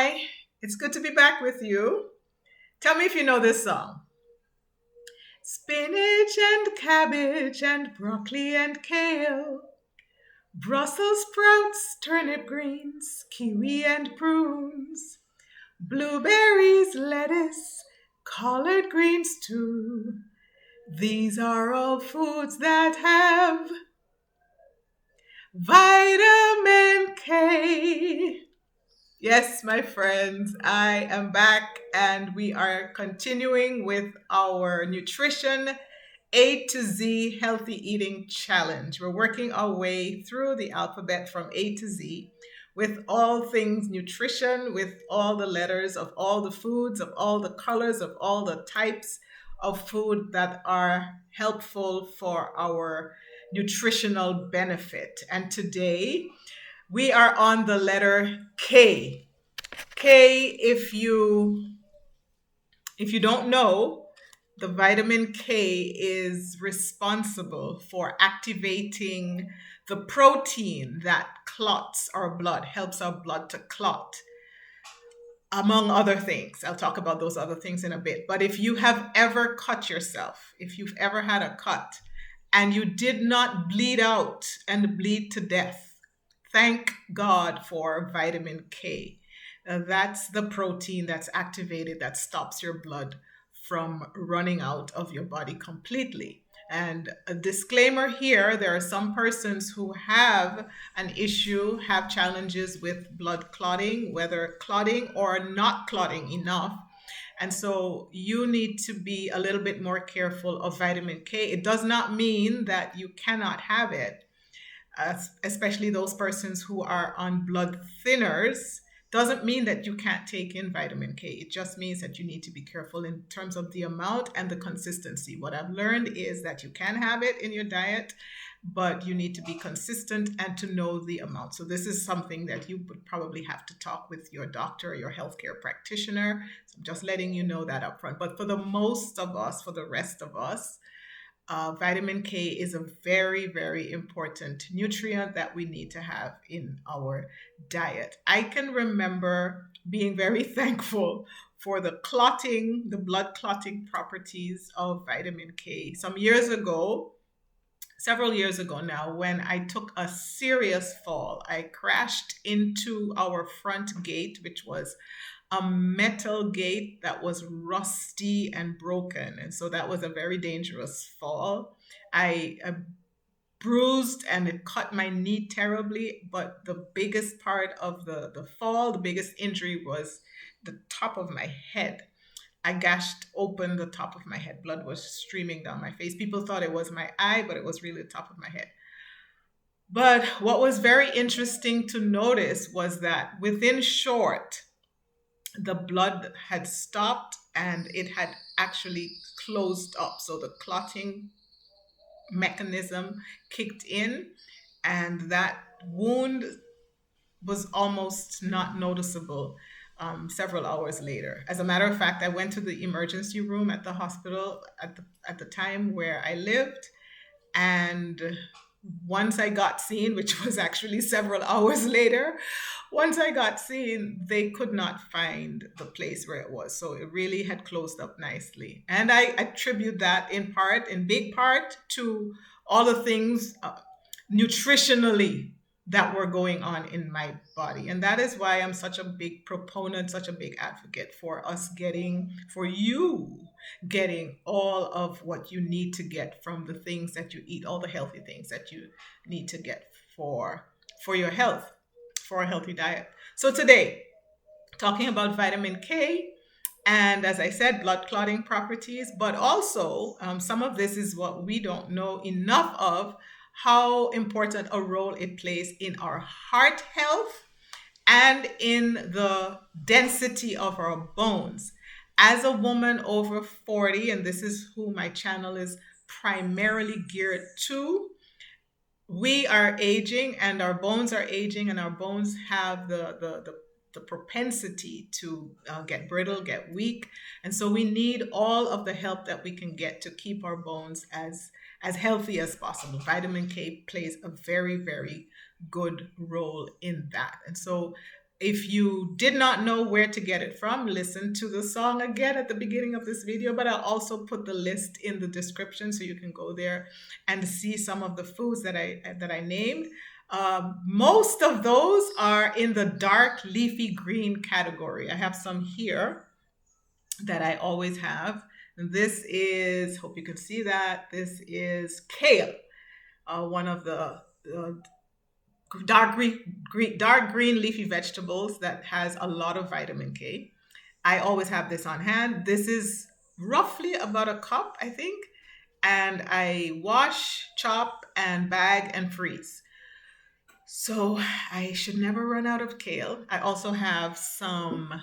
Hi, it's good to be back with you. Tell me if you know this song. Spinach and cabbage and broccoli and kale, Brussels sprouts, turnip greens, kiwi and prunes, blueberries, lettuce, collard greens too. These are all foods that have vitamin K. Yes, my friends, I am back and we are continuing with our nutrition A to Z healthy eating challenge. We're working our way through the alphabet from A to Z with all things nutrition, with all the letters of all the foods, of all the colors, of all the types of food that are helpful for our nutritional benefit. And today, we are on the letter K. K, if you don't know, the vitamin K is responsible for activating the protein that clots our blood, helps our blood to clot, among other things. I'll talk about those other things in a bit. But if you have ever cut yourself, if you've ever had a cut and you did not bleed out and bleed to death, thank God for vitamin K. That's the protein that's activated that stops your blood from running out of your body completely. And a disclaimer here, there are some persons who have an issue, have challenges with blood clotting, whether clotting or not clotting enough. And so you need to be a little bit more careful of vitamin K. It does not mean that you cannot have it, especially those persons who are on blood thinners. Doesn't mean that you can't take in vitamin K. It just means that you need to be careful in terms of the amount and the consistency. What I've learned is that you can have it in your diet, but you need to be consistent and to know the amount. So this is something that you would probably have to talk with your doctor or your healthcare practitioner. So I'm just letting you know that up front. But for the most of us, for the rest of us, vitamin K is a very, very important nutrient that we need to have in our diet. I can remember being very thankful for the clotting, the blood clotting properties of vitamin K. Some years ago, several years ago now, when I took a serious fall, I crashed into our front gate, which was a metal gate that was rusty and broken. And so that was a very dangerous fall. I bruised and it cut my knee terribly. But the biggest part of the fall, the biggest injury was the top of my head. I gashed open the top of my head. Blood was streaming down my face. People thought it was my eye, but it was really the top of my head. But what was very interesting to notice was that within short, the blood had stopped and it had actually closed up. So the clotting mechanism kicked in, and that wound was almost not noticeable several hours later. As a matter of fact, I went to the emergency room at the hospital at the time where I lived, and once I got seen, which was actually several hours later, once I got seen, they could not find the place where it was. So it really had closed up nicely. And I attribute that in part, in big part, to all the things nutritionally that were going on in my body. And that is why I'm such a big proponent, such a big advocate for us getting, for you getting all of what you need to get from the things that you eat, all the healthy things that you need to get for your health, for a healthy diet. So today, talking about vitamin K, and as I said, blood clotting properties, but also some of this is what we don't know enough of, how important a role it plays in our heart health and in the density of our bones. As a woman over 40, and this is who my channel is primarily geared to, we are aging and our bones are aging, and our bones have the propensity to get brittle, get weak. And so we need all of the help that we can get to keep our bones as healthy as possible. Vitamin K plays a very, very good role in that. And so If you did not know where to get it from, listen to the song again at the beginning of this video, but I'll also put the list in the description so you can go there and see some of the foods that I named. Most of those are in the dark leafy green category. I have some here that I always have. And this is, hope you can see that, this is kale, one of the dark green leafy vegetables that has a lot of vitamin K. I always have this on hand. This is roughly about a cup, I think. And I wash, chop, and bag and freeze. So I should never run out of kale. I also have some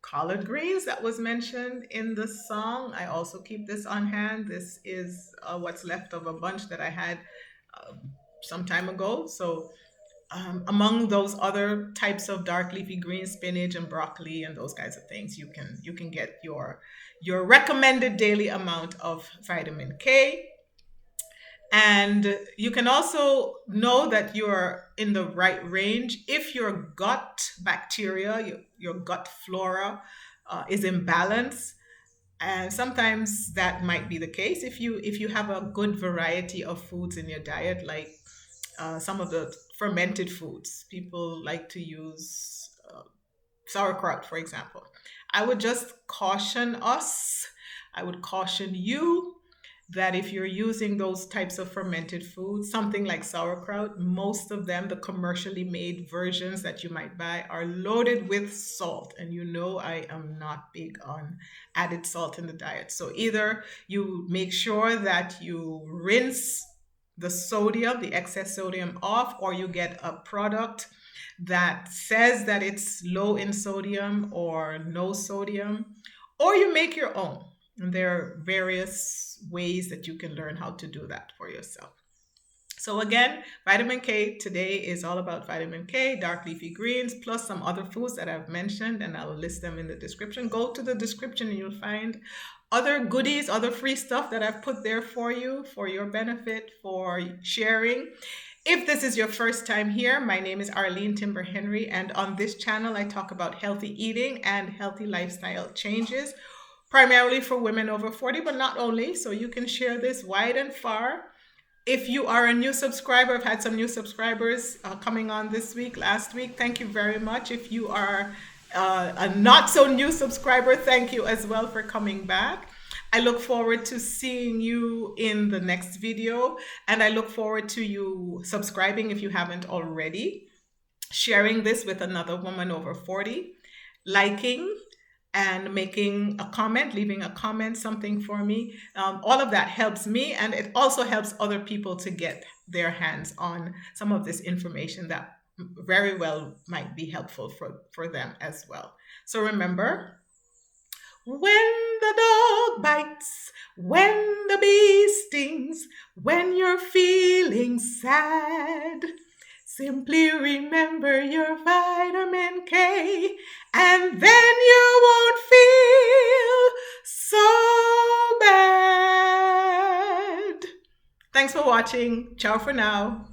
collard greens that was mentioned in the song. I also keep this on hand. This is what's left of a bunch that I had uh, some time ago. So among those other types of dark leafy greens, spinach and broccoli and those kinds of things, you can get your recommended daily amount of vitamin K. And you can also know that you're in the right range if your gut bacteria, your gut flora is in balance. And sometimes that might be the case if you have a good variety of foods in your diet, like some of the fermented foods. People like to use sauerkraut, for example. I would just caution us, I would caution you that if you're using those types of fermented foods, something like sauerkraut, most of them, the commercially made versions that you might buy, are loaded with salt. And you know I am not big on added salt in the diet. So either you make sure that you rinse the sodium, the excess sodium off, or you get a product that says that it's low in sodium or no sodium, or you make your own. And there are various ways that you can learn how to do that for yourself. So again, vitamin K today is all about vitamin K, dark leafy greens, plus some other foods that I've mentioned, and I'll list them in the description. Go to the description and you'll find other goodies, other free stuff that I've put there for you, for your benefit, for sharing. If this is your first time here, my name is Arlene Timber-Henry, and on this channel, I talk about healthy eating and healthy lifestyle changes, primarily for women over 40, but not only, so you can share this wide and far. If you are a new subscriber, I've had some new subscribers coming on this week, last week. Thank you very much. If you are a not so new subscriber, thank you as well for coming back. I look forward to seeing you in the next video, and I look forward to you subscribing if you haven't already, sharing this with another woman over 40, liking, and making a comment, leaving a comment, something for me. All of that helps me, and it also helps other people to get their hands on some of this information that very well might be helpful for them as well. So remember, when the dog bites, when the bee stings, when you're feeling sad, simply remember your vitamin K, and then you won't feel so bad. Thanks for watching. Ciao for now.